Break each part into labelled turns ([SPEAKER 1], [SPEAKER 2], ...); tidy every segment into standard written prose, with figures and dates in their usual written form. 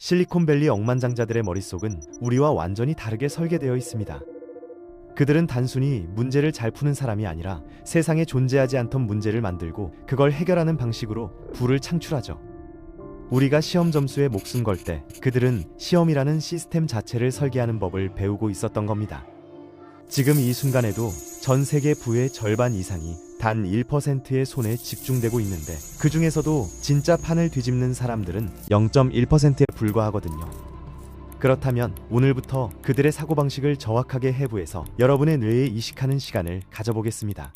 [SPEAKER 1] 실리콘밸리 억만장자들의 머릿속은 우리와 완전히 다르게 설계되어 있습니다. 그들은 단순히 문제를 잘 푸는 사람이 아니라 세상에 존재하지 않던 문제를 만들고 그걸 해결하는 방식으로 부를 창출하죠. 우리가 시험 점수에 목숨 걸 때 그들은 시험이라는 시스템 자체를 설계하는 법을 배우고 있었던 겁니다. 지금 이 순간에도 전 세계 부의 절반 이상이 단 1%의 손에 집중되고 있는데, 그 중에서도 진짜 판을 뒤집는 사람들은 0.1%에 불과하거든요. 그렇다면 오늘부터 그들의 사고방식을 정확하게 해부해서 여러분의 뇌에 이식하는 시간을 가져보겠습니다.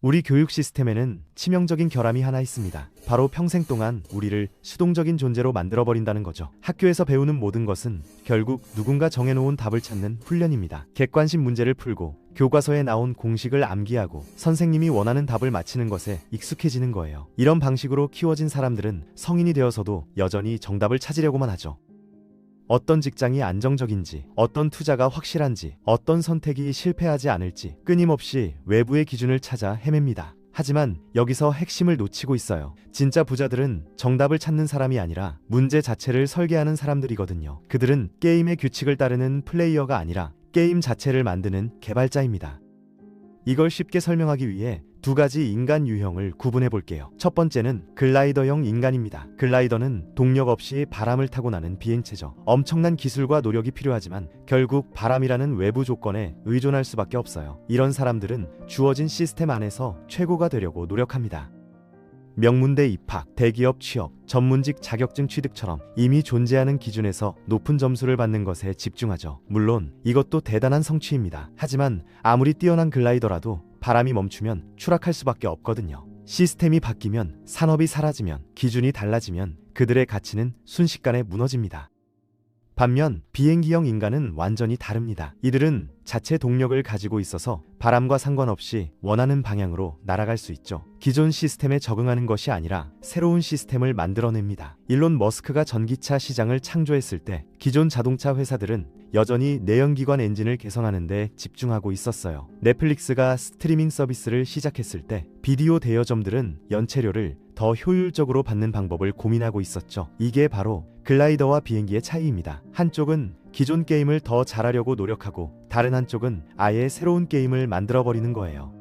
[SPEAKER 1] 우리 교육 시스템에는 치명적인 결함이 하나 있습니다. 바로 평생 동안 우리를 수동적인 존재로 만들어버린다는 거죠. 학교에서 배우는 모든 것은 결국 누군가 정해놓은 답을 찾는 훈련입니다. 객관식 문제를 풀고 교과서에 나온 공식을 암기하고 선생님이 원하는 답을 맞히는 것에 익숙해지는 거예요. 이런 방식으로 키워진 사람들은 성인이 되어서도 여전히 정답을 찾으려고만 하죠. 어떤 직장이 안정적인지, 어떤 투자가 확실한지, 어떤 선택이 실패하지 않을지 끊임없이 외부의 기준을 찾아 헤맵니다. 하지만 여기서 핵심을 놓치고 있어요. 진짜 부자들은 정답을 찾는 사람이 아니라 문제 자체를 설계하는 사람들이거든요. 그들은 게임의 규칙을 따르는 플레이어가 아니라 게임 자체를 만드는 개발자입니다. 이걸 쉽게 설명하기 위해 두 가지 인간 유형을 구분해 볼게요. 첫 번째는 글라이더형 인간입니다. 글라이더는 동력 없이 바람을 타고 나는 비행체죠. 엄청난 기술과 노력이 필요하지만 결국 바람이라는 외부 조건에 의존할 수밖에 없어요. 이런 사람들은 주어진 시스템 안에서 최고가 되려고 노력합니다. 명문대 입학, 대기업 취업, 전문직 자격증 취득처럼 이미 존재하는 기준에서 높은 점수를 받는 것에 집중하죠. 물론 이것도 대단한 성취입니다. 하지만 아무리 뛰어난 글라이더라도 바람이 멈추면 추락할 수밖에 없거든요. 시스템이 바뀌면, 산업이 사라지면, 기준이 달라지면 그들의 가치는 순식간에 무너집니다. 반면 비행기형 인간은 완전히 다릅니다. 이들은 자체 동력을 가지고 있어서 바람과 상관없이 원하는 방향으로 날아갈 수 있죠. 기존 시스템에 적응하는 것이 아니라 새로운 시스템을 만들어냅니다. 일론 머스크가 전기차 시장을 창조했을 때 기존 자동차 회사들은 여전히 내연기관 엔진을 개선하는 데 집중하고 있었어요. 넷플릭스가 스트리밍 서비스를 시작했을 때 비디오 대여점들은 연체료를 더 효율적으로 받는 방법을 고민하고 있었죠. 이게 바로 글라이더와 비행기의 차이입니다. 한쪽은 기존 게임을 더 잘하려고 노력하고 다른 한쪽은 아예 새로운 게임을 만들어버리는 거예요.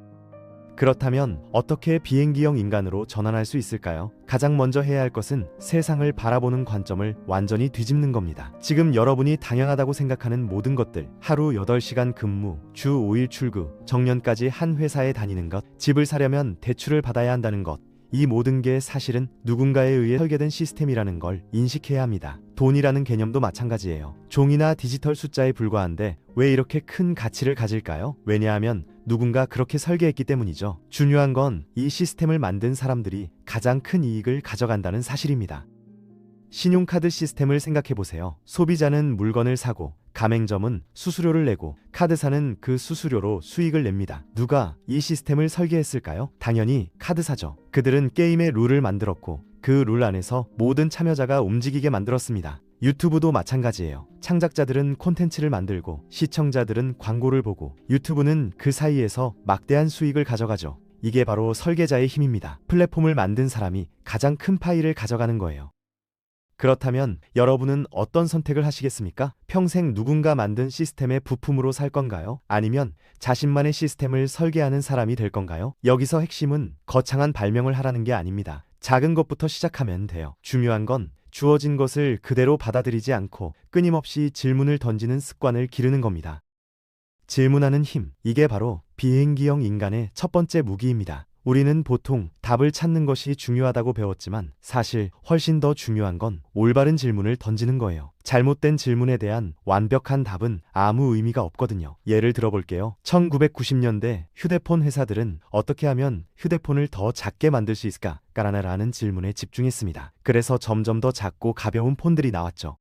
[SPEAKER 1] 그렇다면 어떻게 비행기형 인간으로 전환할 수 있을까요? 가장 먼저 해야 할 것은 세상을 바라보는 관점을 완전히 뒤집는 겁니다. 지금 여러분이 당연하다고 생각하는 모든 것들, 하루 8시간 근무, 주 5일 출근, 정년까지 한 회사에 다니는 것, 집을 사려면 대출을 받아야 한다는 것, 이 모든 게 사실은 누군가에 의해 설계된 시스템이라는 걸 인식해야 합니다. 돈이라는 개념도 마찬가지예요. 종이나 디지털 숫자에 불과한데 왜 이렇게 큰 가치를 가질까요? 왜냐하면 누군가 그렇게 설계했기 때문이죠. 중요한 건 이 시스템을 만든 사람들이 가장 큰 이익을 가져간다는 사실입니다. 신용카드 시스템을 생각해보세요. 소비자는 물건을 사고 가맹점은 수수료를 내고 카드사는 그 수수료로 수익을 냅니다. 누가 이 시스템을 설계했을까요? 당연히 카드사죠. 그들은 게임의 룰을 만들었고 그 룰 안에서 모든 참여자가 움직이게 만들었습니다. 유튜브도 마찬가지예요. 창작자들은 콘텐츠를 만들고 시청자들은 광고를 보고 유튜브는 그 사이에서 막대한 수익을 가져가죠. 이게 바로 설계자의 힘입니다. 플랫폼을 만든 사람이 가장 큰 파일을 가져가는 거예요. 그렇다면 여러분은 어떤 선택을 하시겠습니까? 평생 누군가 만든 시스템의 부품으로 살 건가요? 아니면 자신만의 시스템을 설계하는 사람이 될 건가요? 여기서 핵심은 거창한 발명을 하라는 게 아닙니다. 작은 것부터 시작하면 돼요. 중요한 건 주어진 것을 그대로 받아들이지 않고 끊임없이 질문을 던지는 습관을 기르는 겁니다. 질문하는 힘, 이게 바로 비행기형 인간의 첫 번째 무기입니다. 우리는 보통 답을 찾는 것이 중요하다고 배웠지만 사실 훨씬 더 중요한 건 올바른 질문을 던지는 거예요. 잘못된 질문에 대한 완벽한 답은 아무 의미가 없거든요. 예를 들어볼게요. 1990년대 휴대폰 회사들은 어떻게 하면 휴대폰을 더 작게 만들 수 있을까라는 질문에 집중했습니다. 그래서 점점 더 작고 가벼운 폰들이 나왔죠.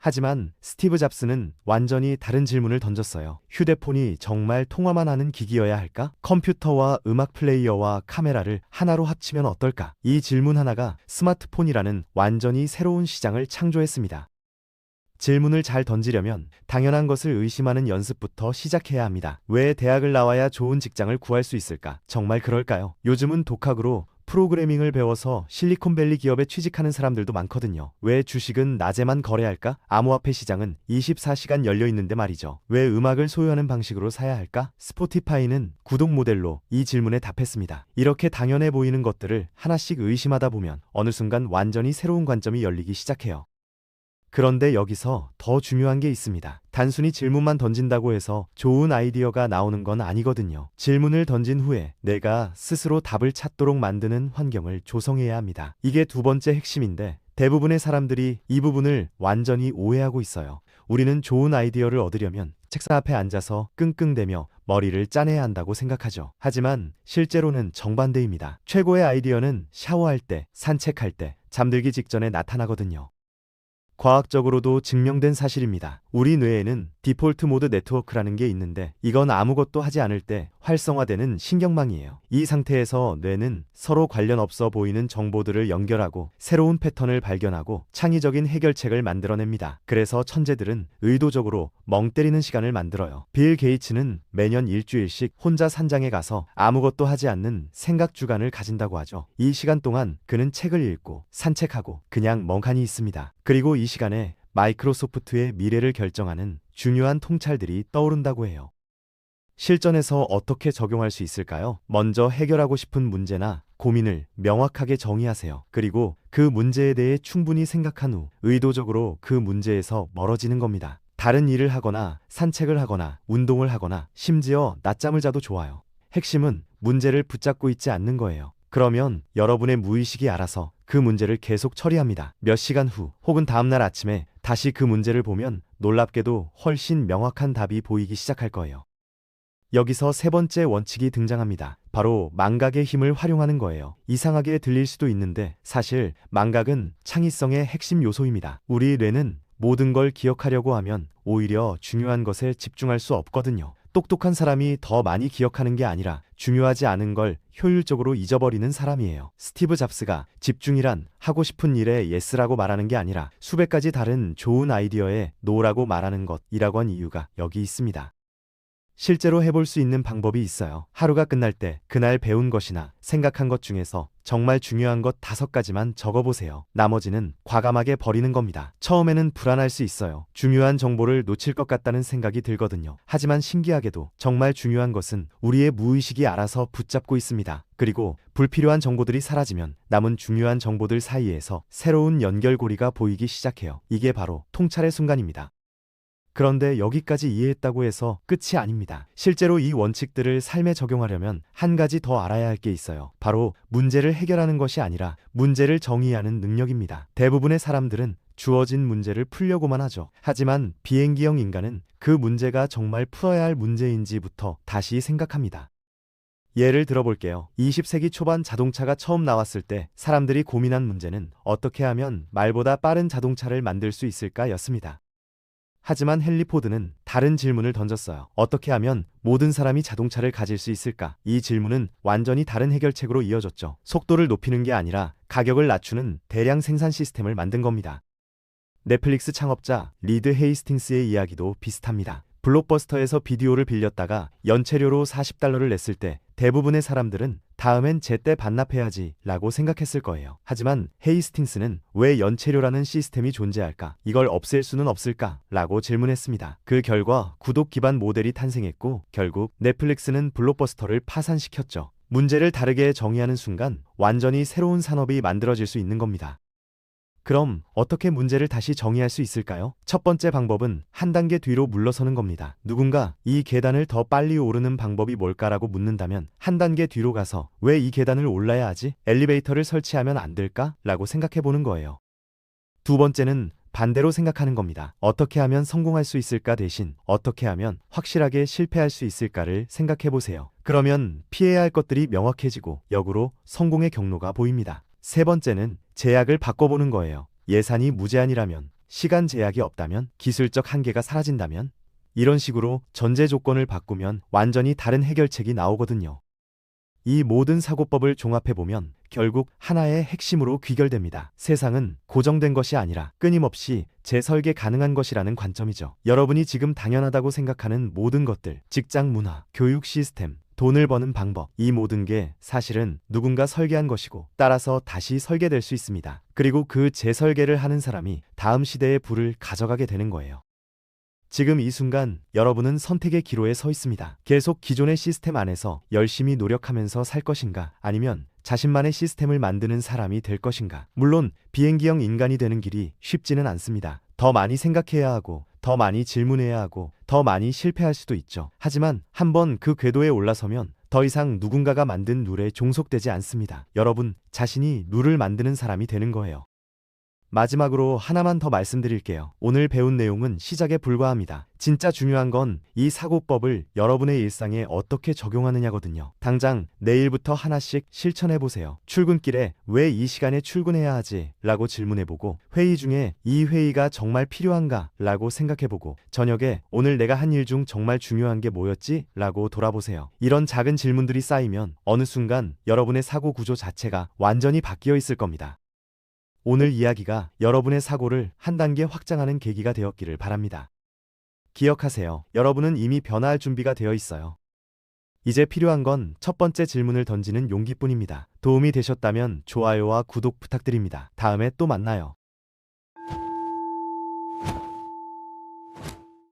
[SPEAKER 1] 하지만 스티브 잡스는 완전히 다른 질문을 던졌어요. 휴대폰이 정말 통화만 하는 기기여야 할까? 컴퓨터와 음악 플레이어와 카메라를 하나로 합치면 어떨까? 이 질문 하나가 스마트폰이라는 완전히 새로운 시장을 창조했습니다. 질문을 잘 던지려면 당연한 것을 의심하는 연습부터 시작해야 합니다. 왜 대학을 나와야 좋은 직장을 구할 수 있을까? 정말 그럴까요? 요즘은 독학으로 프로그래밍을 배워서 실리콘밸리 기업에 취직하는 사람들도 많거든요. 왜 주식은 낮에만 거래할까? 암호화폐 시장은 24시간 열려 있는데 말이죠. 왜 음악을 소유하는 방식으로 사야 할까? 스포티파이는 구독 모델로 이 질문에 답했습니다. 이렇게 당연해 보이는 것들을 하나씩 의심하다 보면 어느 순간 완전히 새로운 관점이 열리기 시작해요. 그런데 여기서 더 중요한 게 있습니다. 단순히 질문만 던진다고 해서 좋은 아이디어가 나오는 건 아니거든요. 질문을 던진 후에 내가 스스로 답을 찾도록 만드는 환경을 조성해야 합니다. 이게 두 번째 핵심인데 대부분의 사람들이 이 부분을 완전히 오해하고 있어요. 우리는 좋은 아이디어를 얻으려면 책상 앞에 앉아서 끙끙대며 머리를 짜내야 한다고 생각하죠. 하지만 실제로는 정반대입니다. 최고의 아이디어는 샤워할 때, 산책할 때, 잠들기 직전에 나타나거든요. 과학적으로도 증명된 사실입니다. 우리 뇌에는 디폴트 모드 네트워크라는 게 있는데 이건 아무것도 하지 않을 때 활성화되는 신경망이에요. 이 상태에서 뇌는 서로 관련 없어 보이는 정보들을 연결하고 새로운 패턴을 발견하고 창의적인 해결책을 만들어냅니다. 그래서 천재들은 의도적으로 멍 때리는 시간을 만들어요. 빌 게이츠는 매년 일주일씩 혼자 산장에 가서 아무것도 하지 않는 생각 주간을 가진다고 하죠. 이 시간 동안 그는 책을 읽고 산책하고 그냥 멍하니 있습니다. 그리고 이 시간에 마이크로소프트의 미래를 결정하는 중요한 통찰들이 떠오른다고 해요. 실전에서 어떻게 적용할 수 있을까요? 먼저 해결하고 싶은 문제나 고민을 명확하게 정의하세요. 그리고 그 문제에 대해 충분히 생각한 후 의도적으로 그 문제에서 멀어지는 겁니다. 다른 일을 하거나 산책을 하거나 운동을 하거나 심지어 낮잠을 자도 좋아요. 핵심은 문제를 붙잡고 있지 않는 거예요. 그러면 여러분의 무의식이 알아서 그 문제를 계속 처리합니다. 몇 시간 후 혹은 다음날 아침에 다시 그 문제를 보면 놀랍게도 훨씬 명확한 답이 보이기 시작할 거예요. 여기서 세 번째 원칙이 등장합니다. 바로 망각의 힘을 활용하는 거예요. 이상하게 들릴 수도 있는데 사실 망각은 창의성의 핵심 요소입니다. 우리 뇌는 모든 걸 기억하려고 하면 오히려 중요한 것에 집중할 수 없거든요. 똑똑한 사람이 더 많이 기억하는 게 아니라 중요하지 않은 걸 효율적으로 잊어버리는 사람이에요. 스티브 잡스가 집중이란 하고 싶은 일에 예스라고 말하는 게 아니라 수백 가지 다른 좋은 아이디어에 노라고 말하는 것이라고 한 이유가 여기 있습니다. 실제로 해볼 수 있는 방법이 있어요. 하루가 끝날 때 그날 배운 것이나 생각한 것 중에서 정말 중요한 것 5가지만 적어보세요. 나머지는 과감하게 버리는 겁니다. 처음에는 불안할 수 있어요. 중요한 정보를 놓칠 것 같다는 생각이 들거든요. 하지만 신기하게도 정말 중요한 것은 우리의 무의식이 알아서 붙잡고 있습니다. 그리고 불필요한 정보들이 사라지면 남은 중요한 정보들 사이에서 새로운 연결고리가 보이기 시작해요. 이게 바로 통찰의 순간입니다. 그런데 여기까지 이해했다고 해서 끝이 아닙니다. 실제로 이 원칙들을 삶에 적용하려면 한 가지 더 알아야 할 게 있어요. 바로 문제를 해결하는 것이 아니라 문제를 정의하는 능력입니다. 대부분의 사람들은 주어진 문제를 풀려고만 하죠. 하지만 비행기형 인간은 그 문제가 정말 풀어야 할 문제인지부터 다시 생각합니다. 예를 들어볼게요. 20세기 초반 자동차가 처음 나왔을 때 사람들이 고민한 문제는 어떻게 하면 말보다 빠른 자동차를 만들 수 있을까 였습니다. 하지만 헨리 포드는 다른 질문을 던졌어요. 어떻게 하면 모든 사람이 자동차를 가질 수 있을까? 이 질문은 완전히 다른 해결책으로 이어졌죠. 속도를 높이는 게 아니라 가격을 낮추는 대량 생산 시스템을 만든 겁니다. 넷플릭스 창업자 리드 헤이스팅스의 이야기도 비슷합니다. 블록버스터에서 비디오를 빌렸다가 연체료로 $40를 냈을 때 대부분의 사람들은 다음엔 제때 반납해야지 라고 생각했을 거예요. 하지만 헤이스팅스는 왜 연체료라는 시스템이 존재할까? 이걸 없앨 수는 없을까? 라고 질문했습니다. 그 결과 구독 기반 모델이 탄생했고 결국 넷플릭스는 블록버스터를 파산시켰죠. 문제를 다르게 정의하는 순간 완전히 새로운 산업이 만들어질 수 있는 겁니다. 그럼 어떻게 문제를 다시 정의할 수 있을까요? 첫 번째 방법은 한 단계 뒤로 물러서는 겁니다. 누군가 이 계단을 더 빨리 오르는 방법이 뭘까라고 묻는다면 한 단계 뒤로 가서 왜 이 계단을 올라야 하지? 엘리베이터를 설치하면 안 될까? 라고 생각해 보는 거예요. 두 번째는 반대로 생각하는 겁니다. 어떻게 하면 성공할 수 있을까 대신 어떻게 하면 확실하게 실패할 수 있을까를 생각해 보세요. 그러면 피해야 할 것들이 명확해지고 역으로 성공의 경로가 보입니다. 세 번째는 제약을 바꿔보는 거예요. 예산이 무제한이라면, 시간 제약이 없다면, 기술적 한계가 사라진다면, 이런 식으로 전제 조건을 바꾸면 완전히 다른 해결책이 나오거든요. 이 모든 사고법을 종합해보면 결국 하나의 핵심으로 귀결됩니다. 세상은 고정된 것이 아니라 끊임없이 재설계 가능한 것이라는 관점이죠. 여러분이 지금 당연하다고 생각하는 모든 것들, 직장 문화, 교육 시스템, 돈을 버는 방법, 이 모든 게 사실은 누군가 설계한 것이고 따라서 다시 설계될 수 있습니다. 그리고 그 재설계를 하는 사람이 다음 시대의 부를 가져가게 되는 거예요. 지금 이 순간 여러분은 선택의 기로에 서 있습니다. 계속 기존의 시스템 안에서 열심히 노력하면서 살 것인가, 아니면 자신만의 시스템을 만드는 사람이 될 것인가. 물론 비행기형 인간이 되는 길이 쉽지는 않습니다. 더 많이 생각해야 하고, 더 많이 질문해야 하고, 더 많이 실패할 수도 있죠. 하지만 한번 그 궤도에 올라서면 더 이상 누군가가 만든 룰에 종속되지 않습니다. 여러분 자신이 룰을 만드는 사람이 되는 거예요. 마지막으로 하나만 더 말씀드릴게요. 오늘 배운 내용은 시작에 불과합니다. 진짜 중요한 건 이 사고법을 여러분의 일상에 어떻게 적용하느냐거든요. 당장 내일부터 하나씩 실천해보세요. 출근길에 왜 이 시간에 출근해야 하지? 라고 질문해보고, 회의 중에 이 회의가 정말 필요한가? 라고 생각해보고, 저녁에 오늘 내가 한 일 중 정말 중요한 게 뭐였지? 라고 돌아보세요. 이런 작은 질문들이 쌓이면 어느 순간 여러분의 사고 구조 자체가 완전히 바뀌어 있을 겁니다. 오늘 이야기가 여러분의 사고를 한 단계 확장하는 계기가 되었기를 바랍니다. 기억하세요. 여러분은 이미 변화할 준비가 되어 있어요. 이제 필요한 건 첫 번째 질문을 던지는 용기뿐입니다. 도움이 되셨다면 좋아요와 구독 부탁드립니다. 다음에 또 만나요.